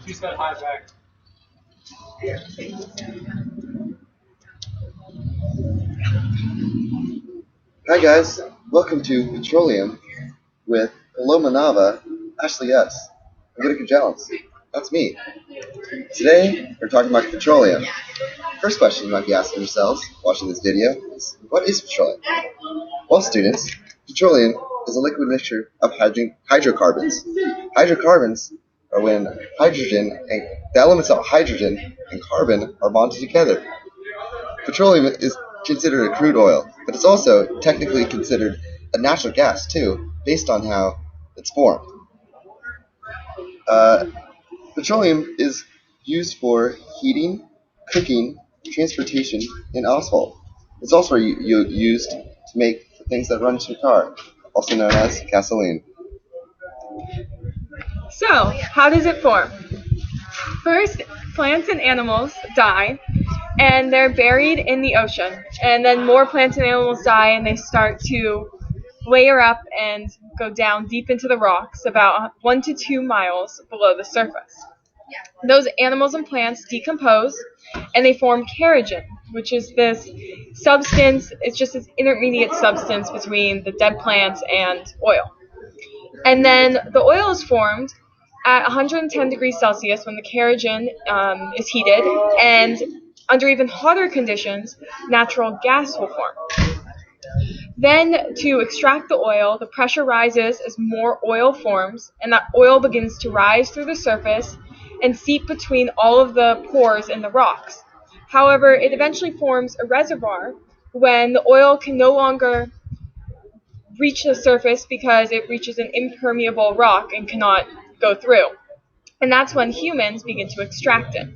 Hi guys, welcome to Petroleum with Paloma Nava, Ashley S. I'm Goodika Jones. That's me. Today we're talking about petroleum. First question you might be asking yourselves watching this video is, what is petroleum? Well, students, petroleum is a liquid mixture of hydrocarbons. Hydrocarbons are when the elements of hydrogen and carbon are bonded together. Petroleum is considered a crude oil, but it's also technically considered a natural gas too, based on how it's formed. Uh, Petroleum is used for heating, cooking, transportation, and asphalt. It's also used to make the things that run into your car, also known as gasoline. So, how does it form? First, plants and animals die, and they're buried in the ocean. And then more plants and animals die, and they start to layer up and go down deep into the rocks, about 1 to 2 miles below the surface. Those animals and plants decompose, and they form kerogen, which is this substance. It's just this intermediate substance between the dead plants and oil. And then the oil is formed at 110 degrees Celsius when the kerogen is heated, and under even hotter conditions, natural gas will form. Then, to extract the oil, the pressure rises as more oil forms, and that oil begins to rise through the surface and seep between all of the pores in the rocks. However, it eventually forms a reservoir when the oil can no longer reach the surface because it reaches an impermeable rock and cannot go through. And that's when humans begin to extract it.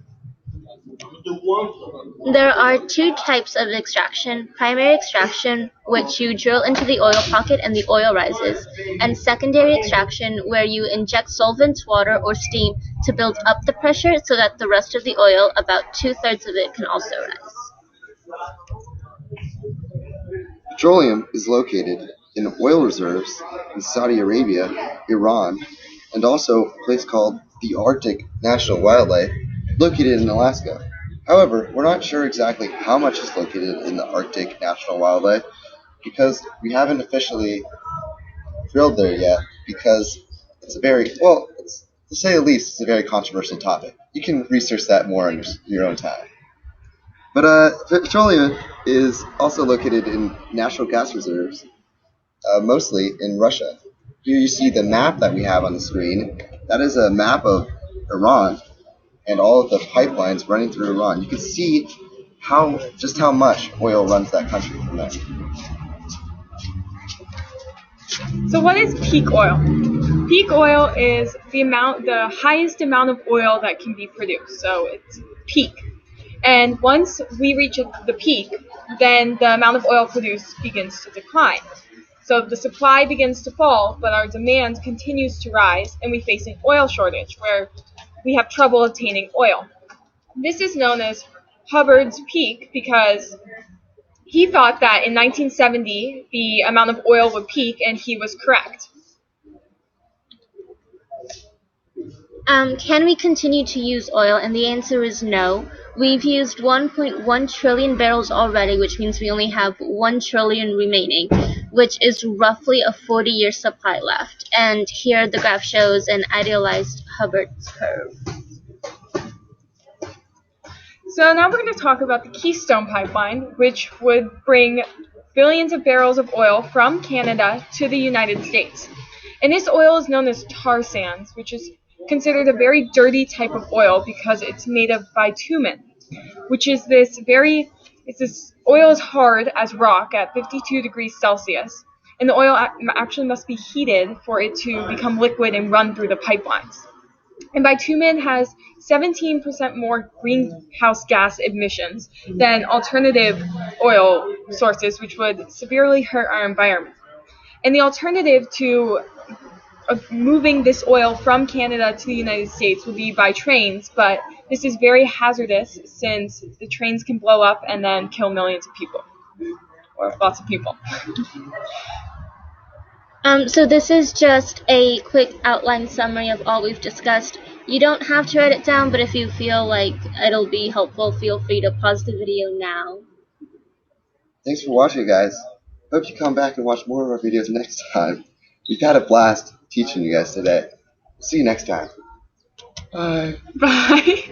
There are two types of extraction: primary extraction, which you drill into the oil pocket and the oil rises, and secondary extraction, where you inject solvents, water, or steam to build up the pressure so that the rest of the oil, about 2/3 of it, can also rise. Petroleum is located in oil reserves in Saudi Arabia, Iran, and also a place called the Arctic National Wildlife, located in Alaska. However, we're not sure exactly how much is located in the Arctic National Wildlife because we haven't officially drilled there yet, because it's to say the least, it's a very controversial topic. You can research that more on your own time. But petroleum is also located in natural gas reserves, mostly in Russia. Here you see the map that we have on the screen. That is a map of Iran and all of the pipelines running through Iran. You can see just how much oil runs that country from there. So what is peak oil? Peak oil is the highest amount of oil that can be produced. So it's peak. And once we reach the peak, then the amount of oil produced begins to decline. So the supply begins to fall, but our demand continues to rise, and we face an oil shortage where we have trouble obtaining oil. This is known as Hubbard's peak because he thought that in 1970 the amount of oil would peak, and he was correct. Can we continue to use oil? And the answer is no. We've used 1.1 trillion barrels already, which means we only have 1 trillion remaining, which is roughly a 40-year supply left. And here the graph shows an idealized Hubbard's curve. So now we're going to talk about the Keystone Pipeline, which would bring billions of barrels of oil from Canada to the United States. And this oil is known as tar sands, which is considered a very dirty type of oil because it's made of bitumen, which is this oil is hard as rock at 52 degrees Celsius, and the oil actually must be heated for it to become liquid and run through the pipelines. And bitumen has 17% more greenhouse gas emissions than alternative oil sources, which would severely hurt our environment. And the alternative to moving this oil from Canada to the United States would be by trains, but this is very hazardous since the trains can blow up and then kill millions of people, or lots of people. So this is just a quick outline summary of all we've discussed. You don't have to write it down, but if you feel like it'll be helpful, feel free to pause the video now. Thanks for watching, guys. Hope you come back and watch more of our videos next time. We've had a blast teaching you guys today. See you next time. Bye. Bye.